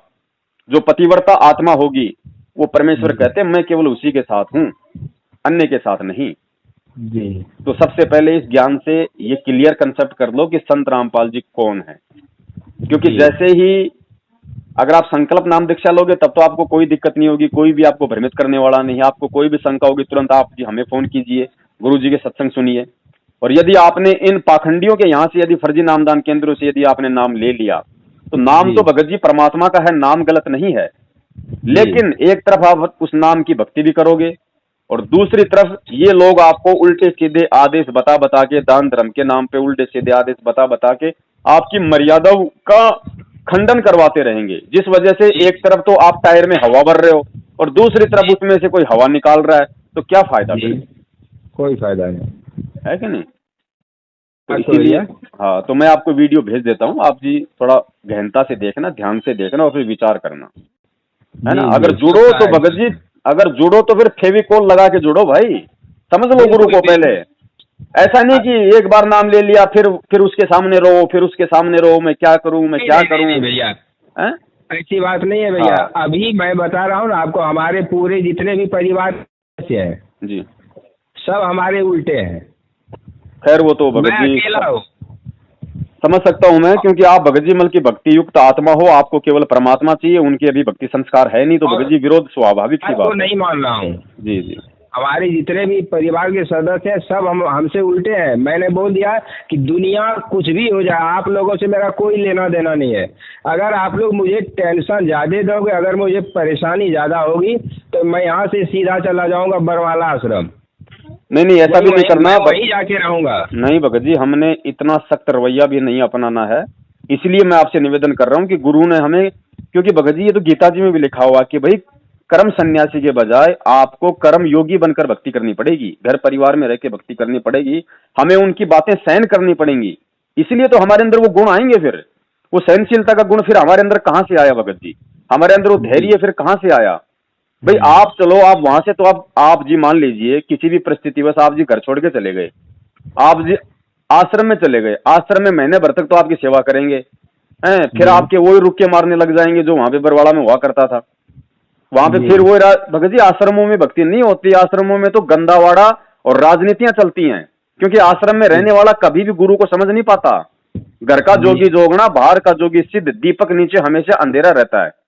जो पतिव्रता आत्मा होगी, वो परमेश्वर जी, कहते हैं मैं केवल उसी के साथ हूं, अन्य के साथ नहीं। जी, तो सबसे पहले इस ज्ञान से ये क्लियर कंसेप्ट कर लो कि संत रामपाल जी कौन है। क्योंकि जी, जैसे ही अगर आप संकल्प नाम दीक्षा लोगे तब तो आपको कोई दिक्कत नहीं होगी, कोई भी आपको भ्रमित करने वाला नहीं है। आपको कोई भी शंका होगी तुरंत आप जी हमें फोन कीजिए, गुरु जी के सत्संग सुनिए। और यदि आपने इन पाखंडियों के यहाँ से यदि फर्जी नामदान केंद्रों से यदि आपने नाम ले लिया, तो नाम जी, तो भगत जी परमात्मा का है, नाम गलत नहीं है। जी, लेकिन एक तरफ आप उस नाम की भक्ति भी करोगे, और दूसरी तरफ ये लोग आपको उल्टे सीधे आदेश बता बता के, दान धर्म के नाम पे उल्टे सीधे आदेश बता बता के आपकी मर्यादाओं का खंडन करवाते रहेंगे। जिस वजह से जी, एक तरफ तो आप टायर में हवा भर रहे हो और दूसरी तरफ जी, उसमें से कोई हवा निकाल रहा है, तो क्या फायदा जी, फिर, कोई फायदा नहीं। है कि नहीं? तो अच्छा इसीलिए भैया, हाँ, तो मैं आपको वीडियो भेज देता हूँ। आप जी थोड़ा गहनता से देखना, ध्यान से देखना और फिर विचार करना, है ना? जी, अगर जी, जुड़ो पक्का तो है, भगत जी, अगर जुड़ो तो फिर फेविकोल लगा के जुड़ो भाई। समझ लो गुरु बिल्कुल, को पहले। बिल्कुल, ऐसा नहीं कि एक बार नाम ले लिया फिर उसके सामने रहो, फिर उसके सामने रहो, मैं क्या करूं, मैं नहीं, क्या नहीं, नहीं, करूं, नहीं भैया, हैं? ऐसी बात नहीं है भैया। हाँ अभी मैं बता रहा हूँ ना आपको, हमारे पूरे जितने भी परिवार सदस्य हैं, जी, सब हमारे उल्टे हैं। खैर वो तो मैं भगत जी अकेला हूँ। समझ सकता हूं मैं, क्योंकि आप भगत जी मल की भक्ति युक्त आत्मा हो, आपको केवल परमात्मा चाहिए, उनके अभी भक्ति संस्कार है नहीं, तो भगत और जी विरोध स्वाभाविक सी बात को बात है। नहीं मान रहा हूँ। जी जी हमारे जितने भी परिवार के सदस्य हैं सब हमसे उल्टे हैं। मैंने बोल दिया कि दुनिया कुछ भी हो जाए, आप लोगों से मेरा कोई लेना देना नहीं है। अगर आप लोग मुझे टेंशन ज़्यादा दोगे, अगर मुझे परेशानी ज़्यादा होगी, तो मैं यहाँ से सीधा चला जाऊँगा बरवाला आश्रम। नहीं ऐसा भी नहीं करना। मैं वहीं जाके रहूँगा। नहीं भगत जी, हमने इतना सख्त रवैया भी नहीं अपनाना है। इसलिए मैं आपसे निवेदन कर रहा हूँ कि गुरु ने हमें, क्योंकि भगत जी ये तो गीता जी में भी लिखा हुआ कि भाई कर्म सन्यासी के बजाय आपको कर्म योगी बनकर भक्ति करनी पड़ेगी, घर परिवार में रह के भक्ति करनी पड़ेगी, हमें उनकी बातें सहन करनी पड़ेंगी। इसलिए तो हमारे अंदर वो गुण आएंगे। फिर वो सहनशीलता का गुण फिर हमारे अंदर कहाँ से आया भगत जी? हमारे अंदर वो धैर्य फिर कहाँ से आया भाई? आप चलो, आप वहां से तो आप जी मान लीजिए किसी भी परिस्थिति बस आप जी घर छोड़ के चले गए, आप जी आश्रम में चले गए, आश्रम में महीने भर तक तो आपकी सेवा करेंगे हैं, फिर आपके वही रुके मारने लग जाएंगे जो वहां पे बरवाड़ा में हुआ करता था। वहां पे फिर वो भगत जी आश्रमों में भक्ति नहीं होती, आश्रमों में तो गंदावाड़ा और राजनीतियां चलती हैं, क्योंकि आश्रम में रहने वाला कभी भी गुरु को समझ नहीं पाता। घर का जोगी जोगना, बाहर का जोगी सिद्ध, दीपक नीचे हमेशा अंधेरा रहता है।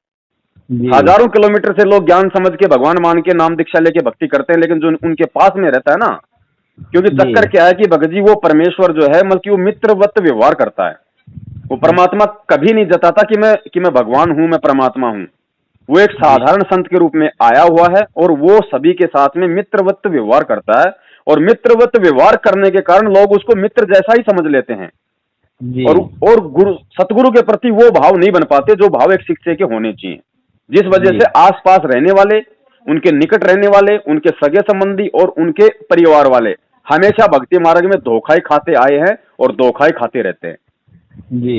हजारों किलोमीटर से लोग ज्ञान समझ के भगवान मान के नाम दीक्षा लेके भक्ति करते हैं, लेकिन जो उनके पास में रहता है ना, क्योंकि चक्कर क्या है कि भगत जी वो परमेश्वर जो है मतलब कि वो मित्रवत व्यवहार करता है। वो परमात्मा कभी नहीं जताता कि मैं भगवान हूं, मैं परमात्मा हूं। वो एक साधारण संत के रूप में आया हुआ है और वो सभी के साथ में मित्रवत व्यवहार करता है, और मित्रवत व्यवहार करने के कारण लोग उसको मित्र जैसा ही समझ लेते हैं। और गुरु सतगुरु के प्रति वो भाव नहीं बन पाते जो भाव एक शिष्य के होने चाहिए, जिस वजह से आसपास रहने वाले, उनके निकट रहने वाले, उनके सगे संबंधी और उनके परिवार वाले हमेशा भक्ति मार्ग में धोखा ही खाते आए हैं और धोखा ही खाते रहते हैं जी।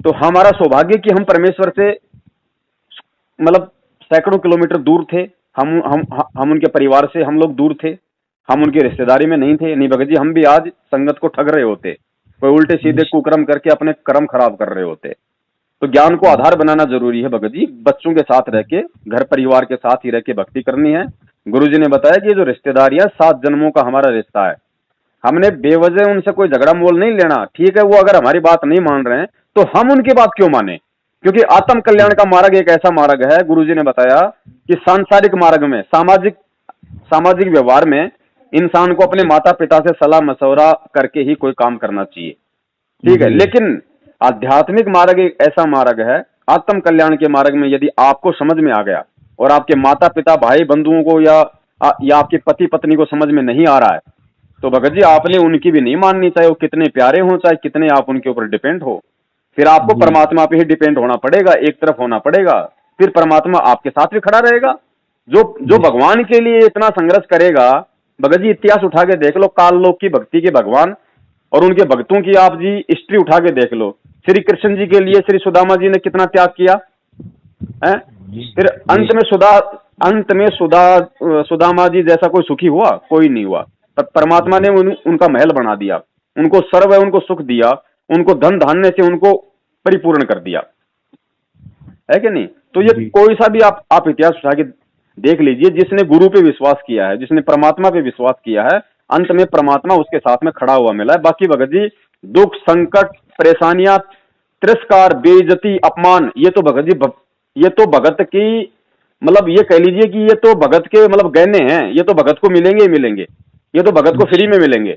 तो हमारा सौभाग्य कि हम परमेश्वर से मतलब सैकड़ों किलोमीटर दूर थे। हम उनके परिवार से हम लोग दूर थे, हम उनकी रिश्तेदारी में नहीं थे। नहीं भगत जी, हम भी आज संगत को ठग रहे होते, कोई उल्टे सीधे कुकर्म करके अपने कर्म खराब कर रहे होते। तो ज्ञान को आधार बनाना जरूरी है भगत जी। बच्चों के साथ रह के, घर परिवार के साथ ही रह के भक्ति करनी है। गुरुजी ने बताया कि जो रिश्तेदारियां 7 जन्मों का हमारा रिश्ता है, हमने बेवजह उनसे कोई झगड़ा मोल नहीं लेना। ठीक है, वो अगर हमारी बात नहीं मान रहे हैं तो हम उनकी बात क्यों माने? क्योंकि आत्म कल्याण का मार्ग एक ऐसा मार्ग है, गुरुजी ने बताया कि सांसारिक मार्ग में, सामाजिक व्यवहार में इंसान को अपने माता पिता से सलाह मशवरा करके ही कोई काम करना चाहिए। ठीक है, लेकिन आध्यात्मिक मार्ग एक ऐसा मार्ग है, आत्म कल्याण के मार्ग में यदि आपको समझ में आ गया और आपके माता पिता भाई बंधुओं को या आपके पति पत्नी को समझ में नहीं आ रहा है, तो भगत जी आपने उनकी भी नहीं माननी, चाहे वो कितने प्यारे हो, चाहे कितने आप उनके ऊपर डिपेंड हो। फिर आपको परमात्मा पे ही डिपेंड होना पड़ेगा, एक तरफ होना पड़ेगा। फिर परमात्मा आपके साथ भी खड़ा रहेगा। जो भगवान के लिए इतना संघर्ष करेगा, भगत जी इतिहास उठा के देख लो, काल लोक की भक्ति के भगवान और उनके भक्तों की आप जी हिस्ट्री उठा के देख लो। श्री कृष्ण जी के लिए श्री सुदामा जी ने कितना त्याग किया है। फिर अंत में सुदामा जी जैसा कोई सुखी हुआ? कोई नहीं हुआ। परमात्मा ने उनका महल बना दिया, उनको सर्व है, उनको सुख दिया, उनको धन धान्य से उनको परिपूर्ण कर दिया, है कि नहीं? तो ये कोई सा भी आप इतिहास उठा के देख लीजिए, जिसने गुरु पे विश्वास किया है, जिसने परमात्मा पे विश्वास किया है, अंत में परमात्मा उसके साथ में खड़ा हुआ मिला है। बाकी भगत जी दुख संकट परेशानियां तिरस्कार बेइज्जती अपमान, ये तो भगत जी ये तो भगत की मतलब ये कह लीजिए कि ये तो भगत के मतलब गहने हैं, ये तो भगत को मिलेंगे ही मिलेंगे, ये तो भगत को फ्री में मिलेंगे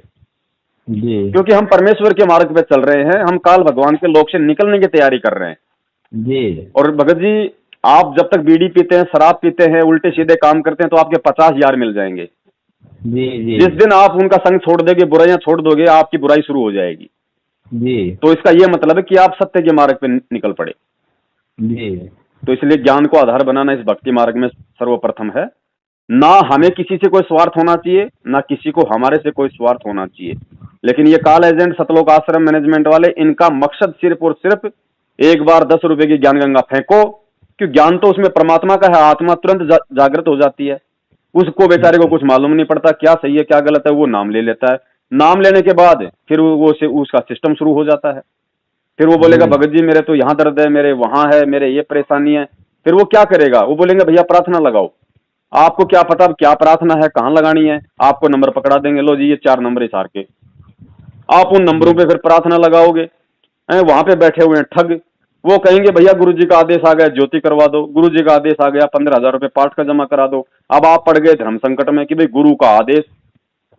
जी। क्योंकि हम परमेश्वर के मार्ग पे चल रहे हैं, हम काल भगवान के लोक से निकलने की तैयारी कर रहे हैं जी। और भगत जी आप जब तक बीड़ी पीते हैं, शराब पीते हैं, उल्टे सीधे काम करते हैं, तो आपके 50 यार मिल जाएंगे जी। जिस दिन आप उनका संग छोड़ दोगे, बुराइयां छोड़ दोगे, आपकी बुराई शुरू हो जाएगी जी। तो इसका यह मतलब है कि आप सत्य के मार्ग पे निकल पड़े जी। तो इसलिए ज्ञान को आधार बनाना इस भक्ति मार्ग में सर्वप्रथम है। ना हमें किसी से कोई स्वार्थ होना चाहिए, ना किसी को हमारे से कोई स्वार्थ होना चाहिए। लेकिन ये काल एजेंट, सतलोक आश्रम मैनेजमेंट वाले, इनका मकसद सिर्फ और सिर्फ एक बार 10 रुपए की ज्ञान गंगा फेंको, क्योंकि ज्ञान तो उसमें परमात्मा का है, आत्मा तुरंत जागृत हो जाती है। उसको बेचारे को कुछ मालूम नहीं पड़ता क्या सही है क्या गलत है, वो नाम ले लेता है। नाम लेने के बाद फिर वो उसका सिस्टम शुरू हो जाता है। फिर वो बोलेगा भगत जी मेरे तो यहाँ दर्द है, मेरे वहां है, मेरे ये परेशानी है। फिर वो क्या करेगा? वो बोलेंगे भैया प्रार्थना लगाओ। आपको क्या पता क्या प्रार्थना है, कहाँ लगानी है? आपको नंबर पकड़ा देंगे, लो जी ये 4 नंबर इशार के, आप उन नंबरों पे फिर प्रार्थना लगाओगे। वहां पे बैठे हुए हैं ठग, वो कहेंगे भैया गुरुजी का आदेश आ गया, ज्योति करवा दो, गुरुजी का आदेश आ गया, 15,000 रुपए पाठ का जमा करा दो। अब आप पड़ गए धर्म संकट में कि भाई गुरु का आदेश,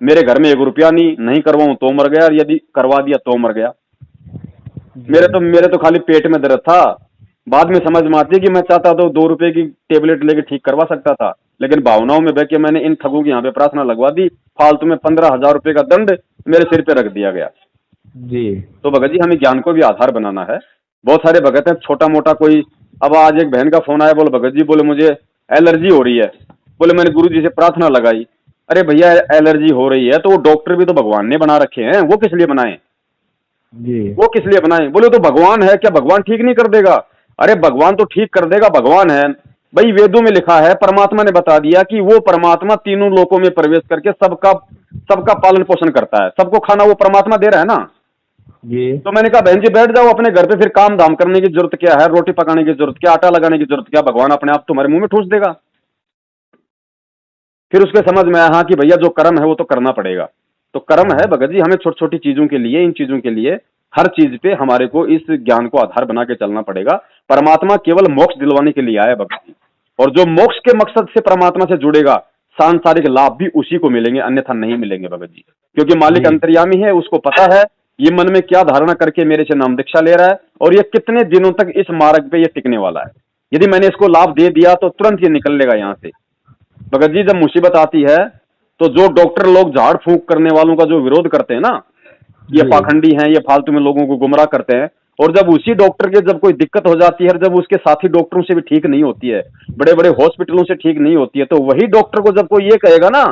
मेरे घर में 1 रुपया नहीं करवाऊं तो मर गया, यदि करवा दिया तो मर गया। मेरे तो खाली पेट में दर्द था। बाद में समझ में आती है कि मैं चाहता तो 2 रुपए की टेबलेट लेके ठीक करवा सकता था, लेकिन भावनाओं में बह के मैंने इन ठगों की यहाँ पे प्रार्थना लगवा दी, फालतू में 15,000 रुपए का दंड मेरे सिर पे रख दिया गया जी। तो भगत जी हमें ज्ञान को भी आधार बनाना है। बहुत सारे भगत हैं छोटा मोटा कोई, अब आज एक बहन का फोन आया, बोले भगत जी बोले मुझे एलर्जी हो रही है। बोले मैंने गुरुजी से प्रार्थना लगाई। अरे भैया एलर्जी हो रही है तो वो डॉक्टर भी तो भगवान ने बना रखे हैं, वो किस लिए बनाए? जी। वो किस लिए बनाए? बोले तो भगवान है, क्या भगवान ठीक नहीं कर देगा? अरे भगवान तो ठीक कर देगा, भगवान है भाई। वेदों में लिखा है, परमात्मा ने बता दिया कि वो परमात्मा तीनों लोकों में प्रवेश करके सबका पालन पोषण करता है, सबको खाना वो परमात्मा दे रहा है ना। जी। तो मैंने कहा बहन जी बैठ जाओ अपने घर पे, फिर काम धाम करने की जरूरत क्या है? रोटी पकाने की जरूरत क्या, आटा लगाने की जरूरत क्या? भगवान अपने आप तुम्हारे मुंह में ठूस देगा। फिर उसके समझ में आया हाँ कि भैया जो कर्म है वो तो करना पड़ेगा। तो कर्म है भगत जी, हमें छोटी छोटी चीजों के लिए, इन चीजों के लिए, हर चीज पे हमारे को इस ज्ञान को आधार बना के चलना पड़ेगा। परमात्मा केवल मोक्ष दिलवाने के लिए आया भगत जी, और जो मोक्ष के मकसद से परमात्मा से जुड़ेगा सांसारिक लाभ भी उसी को मिलेंगे, अन्यथा नहीं मिलेंगे भगत जी। क्योंकि मालिक अंतर्यामी है, उसको पता है ये मन में क्या धारणा करके मेरे से नाम दीक्षा ले रहा है और ये कितने दिनों तक इस मार्ग पे ये टिकने वाला है। यदि मैंने इसको लाभ दे दिया तो तुरंत ये निकल लेगा यहाँ से। भगत जी जब मुसीबत आती है तो जो डॉक्टर लोग झाड़ फूंक करने वालों का जो विरोध करते हैं ना, ये पाखंडी हैं, ये फालतू में लोगों को गुमराह करते हैं, और जब उसी डॉक्टर के जब कोई दिक्कत हो जाती है, जब उसके साथी डॉक्टरों से भी ठीक नहीं होती है, बड़े बड़े हॉस्पिटलों से ठीक नहीं होती है, तो वही डॉक्टर को जब कोई ये कहेगा ना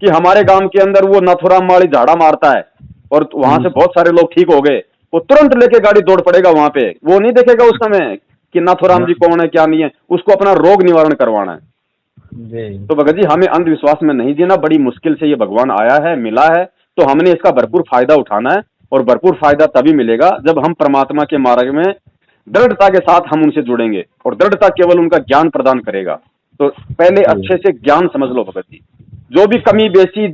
कि हमारे गांव के अंदर वो नाथुराम माली झाड़ा मारता है और वहां से बहुत सारे लोग ठीक हो गए, वो तुरंत लेके गाड़ी दौड़ पड़ेगा वहां पे। वो नहीं देखेगा उस समय कि नाथुराम जी कौन है क्या नहीं है, उसको अपना रोग निवारण करवाना है। तो भगत जी हमें अंधविश्वास में नहीं जीना, बड़ी मुश्किल से ये भगवान आया है, मिला है, तो हमने इसका भरपूर फायदा उठाना है। और भरपूर फायदा तभी मिलेगा जब हम परमात्मा के मार्ग में दृढ़ता के साथ हम उनसे जुड़ेंगे, और दृढ़ता केवल उनका ज्ञान प्रदान करेगा। तो पहले अच्छे से ज्ञान समझ लो भगत जी, जो भी कमी बेची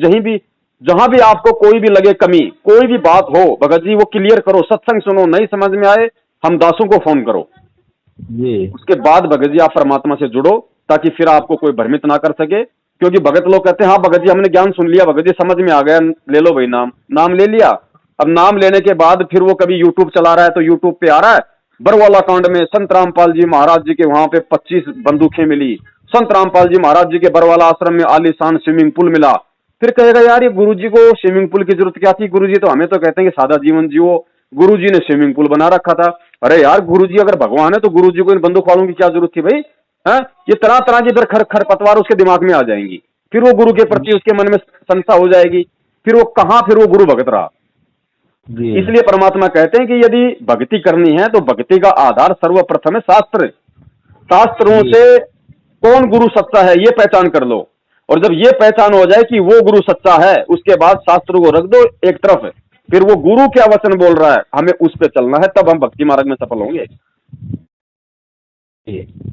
जहां भी आपको कोई भी लगे कमी, कोई भी बात हो भगत जी वो क्लियर करो, सत्संग सुनो, नहीं समझ में आए हम दासों को फोन करो जी। उसके बाद भगत जी आप परमात्मा से जुड़ो, ताकि फिर आपको कोई भ्रमित ना कर सके। क्योंकि भगत लोग कहते हैं हाँ भगत जी हमने ज्ञान सुन लिया, भगत जी समझ में आ गया, ले लो भाई नाम ले लिया। अब नाम लेने के बाद फिर वो कभी यूट्यूब चला रहा है तो यूट्यूब पे आ रहा है बरवाला कांड में संत रामपाल जी महाराज जी के वहां पे 25 बंदूकें मिली, संत रामपाल जी महाराज जी के बरवाला आश्रम में आलीशान स्विमिंग पूल मिला। फिर कहेगा यार ये गुरुजी को स्विमिंग पूल की जरूरत क्या थी? गुरुजी तो हमें तो कहते हैं कि सादा जीवन जियो, गुरुजी ने स्विमिंग पूल बना रखा था। अरे यार गुरुजी अगर भगवान है तो गुरुजी को इन बंदूक वालों की क्या जरूरत थी भाई? है ये तरह तरह की फिर खरपतवार उसके दिमाग में आ जाएंगी, फिर वो गुरु के प्रति उसके मन में संशय हो जाएगी, फिर वो गुरु भगत रहा। इसलिए परमात्मा कहते हैं कि यदि भक्ति करनी है तो भक्ति का आधार सर्वप्रथम है शास्त्र। शास्त्रों से कौन गुरु सच्चा है ये पहचान कर लो, और जब ये पहचान हो जाए कि वो गुरु सच्चा है, उसके बाद शास्त्र को रख दो एक तरफ, फिर वो गुरु क्या वचन बोल रहा है हमें उस पे चलना है, तब हम भक्ति मार्ग में सफल होंगे।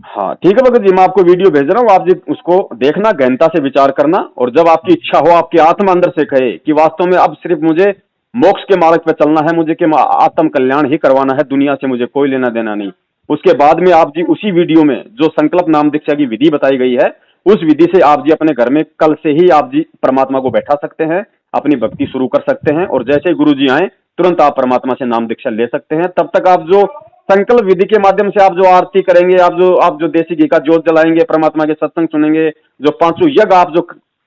हाँ ठीक है भगत जी, मैं आपको वीडियो भेज रहा हूँ, आप जी उसको देखना, गहनता से विचार करना, और जब आपकी इच्छा हो, आपकी आत्मा अंदर से कहे कि वास्तव में अब सिर्फ मुझे मोक्ष के मार्ग पे चलना है, मुझे कि आत्म कल्याण ही करवाना है, दुनिया से मुझे कोई लेना देना नहीं, उसके बाद में आप जी उसी वीडियो में जो संकल्प नाम दीक्षा की विधि बताई गई है, उस विधि से आप जी अपने घर में कल से ही आप जी परमात्मा को बैठा सकते हैं, अपनी भक्ति शुरू कर सकते हैं, और जैसे ही गुरु जी आए तुरंत आप परमात्मा से नाम दीक्षा ले सकते हैं। तब तक आप जो संकल्प विधि के माध्यम से आप जो आरती करेंगे, आप जो देसी घी का जोत जलाएंगे, परमात्मा के सत्संग सुनेंगे, जो पांचों यज्ञ आप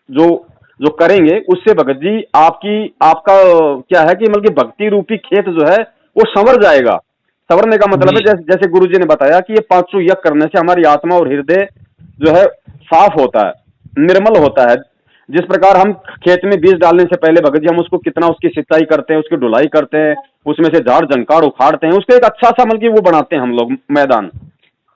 जो करेंगे, उससे भगत जी आपका क्या है कि मतलब भक्ति रूपी खेत जो है वो संवर जाएगा। संवरने का मतलब है जैसे गुरु जी ने बताया कि ये पांचों यज्ञ करने से हमारी आत्मा और हृदय जो है साफ होता है, निर्मल होता है। जिस प्रकार हम खेत में बीज डालने से पहले भगत जी हम उसको कितना उसकी सिंचाई करते हैं, उसकी ढुलाई करते हैं, उसमें से झाड़ झंकार उखाड़ते हैं, उसको एक अच्छा सा मतलब वो बनाते हैं हम लोग मैदान,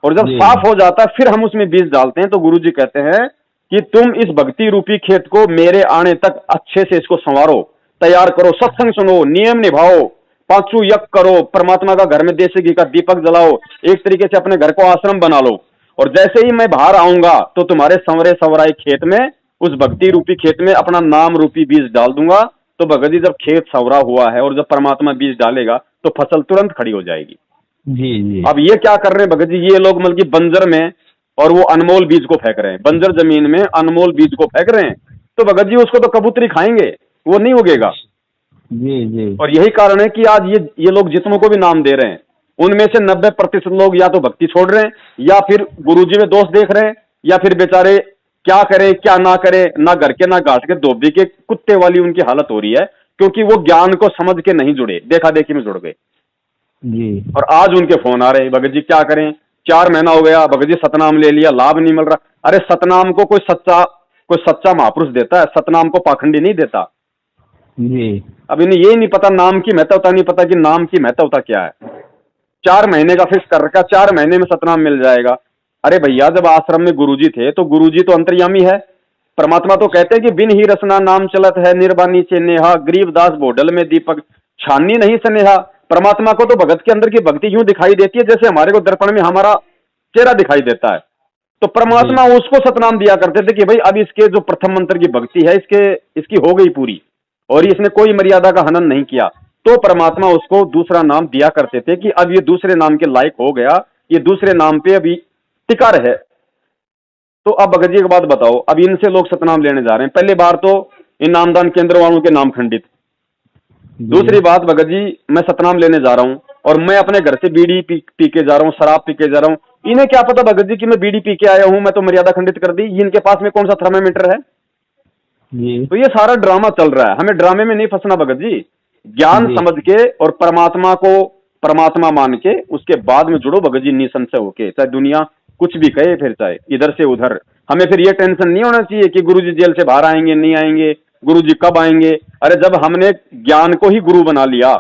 और जब साफ हो जाता है फिर हम उसमें बीज डालते हैं। तो गुरु जी कहते हैं कि तुम इस भक्ति रूपी खेत को मेरे आने तक अच्छे से इसको संवारो, तैयार करो, सत्संग सुनो, नियम निभाओ, पांचों यज्ञ करो, परमात्मा का घर में देसी घी का दीपक जलाओ, एक तरीके से अपने घर को आश्रम बना लो, और जैसे ही मैं बाहर आऊंगा तो तुम्हारे संवरे सवराई खेत में, उस भक्ति रूपी खेत में अपना नाम रूपी बीज डाल दूंगा। तो भगत जी जब खेत सवरा हुआ है और जब परमात्मा बीज डालेगा तो फसल तुरंत खड़ी हो जाएगी। जी। अब ये क्या कर रहे हैं भगत जी, ये लोग मतलब कि बंजर में और वो अनमोल बीज को फेंक रहे हैं, बंजर जमीन में अनमोल बीज को फेंक रहे हैं, तो भगत जी उसको तो कबूतरी खाएंगे, वो नहीं उगेगा। जी। और यही कारण है कि आज ये लोग जितनों को भी नाम दे रहे हैं उनमें से 90% लोग या तो भक्ति छोड़ रहे हैं, या फिर गुरुजी में दोष देख रहे हैं, या फिर बेचारे क्या करें क्या ना करें, ना घर के ना घाट के धोबी के कुत्ते वाली उनकी हालत हो रही है, क्योंकि वो ज्ञान को समझ के नहीं जुड़े, देखा देखी में जुड़ गए। जी। और आज उनके फोन आ रहे हैं भगत जी क्या करें, 4 महीना हो गया भगत जी सतनाम ले लिया, लाभ नहीं मिल रहा। अरे सतनाम को कोई सच्चा महापुरुष देता है, सतनाम को पाखंडी नहीं देता जी। अब इन्हें ये नहीं पता, नाम की महत्वता नहीं पता कि नाम की महत्वता क्या है। 4 महीने का फिक्स कर रखा, 4 महीने में सतनाम मिल जाएगा। अरे भैया, जब आश्रम में गुरुजी थे तो गुरुजी तो अंतर्यामी है। परमात्मा तो कहते हैं कि बिन ही रसना नाम चलत है, निर्वाणी से नेहा, गरीबदास बोडल में दीपक, छाननी नहीं स्नेहा। परमात्मा को तो भगत के अंदर की भक्ति यूं दिखाई देती है जैसे हमारे को दर्पण में हमारा चेहरा दिखाई देता है। तो परमात्मा उसको सतनाम दिया करते थे कि भाई अब इसके जो प्रथम मंत्र की भक्ति है इसकी हो गई पूरी, और इसने कोई मर्यादा का हनन नहीं किया, तो परमात्मा उसको दूसरा नाम दिया करते थे कि अब ये दूसरे नाम के लायक हो गया, ये दूसरे नाम पे अभी टिका रहे। तो अब भगत जी एक बात बताओ, अब इनसे लोग सतनाम लेने जा रहे हैं। पहली बार तो इन नामदान केंद्र वालों के नाम खंडित। दूसरी बात भगत जी, मैं सतनाम लेने जा रहा हूं और मैं अपने घर से बीड़ी पी के जा रहा हूं, शराब पी के जा रहा हूं। इन्हें क्या पता भगत जी कि मैं बीड़ी पी के आया हूं, मैं तो मर्यादा खंडित कर दी। इनके पास में कौन सा थर्मामीटर है? तो ये सारा ड्रामा चल रहा है। हमें ड्रामे में नहीं फंसना भगत जी, ज्ञान समझ के और परमात्मा को परमात्मा मान के उसके बाद में जुड़ो भगत जी, निसंशय होके। चाहे दुनिया कुछ भी कहे, फिर चाहे इधर से उधर, हमें फिर ये टेंशन नहीं होना चाहिए कि गुरुजी जेल से बाहर आएंगे नहीं आएंगे, गुरुजी कब आएंगे। अरे जब हमने ज्ञान को ही गुरु बना लिया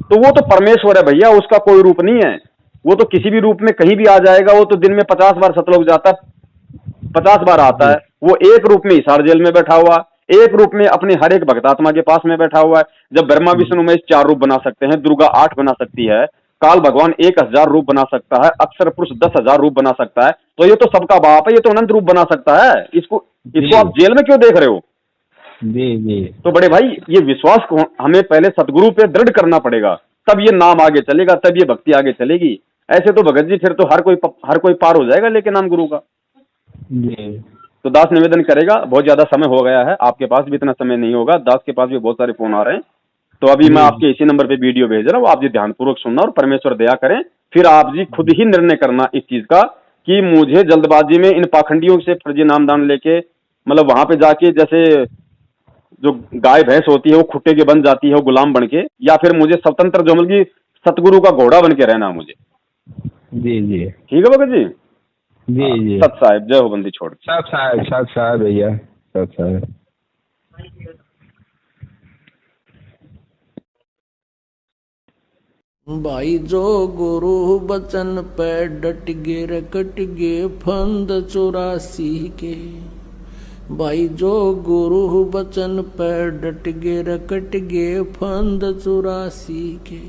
तो वो तो परमेश्वर है भैया, उसका कोई रूप नहीं है। वो तो किसी भी रूप में कहीं भी आ जाएगा। वो तो दिन में 50 बार सतलोक जाता है, 50 बार आता है। वो एक रूप में हिसार जेल में बैठा हुआ, एक रूप में अपने हर एक भक्तात्मा के पास में बैठा हुआ है। जब ब्रह्मा विष्णु महेश 4 रूप बना सकते हैं, दुर्गा 8 बना सकती है, काल भगवान 1000 रूप बना सकता है, अक्षर पुरुष 10,000 रूप बना सकता है, तो ये तो सबका बाप है, ये तो अनंत रूप बना सकता है। इसको आप जेल में क्यों देख रहे हो? जी। तो बड़े भाई, ये विश्वास को हमें पहले सदगुरु पे दृढ़ करना पड़ेगा, तब ये नाम आगे चलेगा, तब ये भक्ति आगे चलेगी। ऐसे तो भगत जी फिर तो हर कोई पार हो जाएगा लेके नाम गुरु का। तो दास निवेदन करेगा, बहुत ज्यादा समय हो गया है, आपके पास भी इतना समय नहीं होगा। दास के पास भी बहुत सारे फोन आ रहे हैं, तो अभी मैं आपके इसी नंबर पे वीडियो भेज रहा हूँ, आप जी ध्यानपूर्वक सुनना और परमेश्वर दया करें। फिर आप जी खुद ही निर्णय करना इस चीज का कि मुझे जल्दबाजी में इन पाखंडियों से फर्जी नामदान लेके, मतलब वहां पे जाके जैसे जो गाय भैंस होती है वो खुट्टे के बन जाती है, वो गुलाम बन के, या फिर मुझे स्वतंत्र जो मतलब की सतगुरु का घोड़ा बन के रहना मुझे। जी ठीक है भगत जी। जी सत साहिब, जय हो बंदी छोड़। सत साहिब भैया, सत साहिब। भाई जो गुरु बचन पे डट गे रकट गे फंद 84 के। भाई जो गुरु बचन पे डट गे रकट गे फंद 84 के।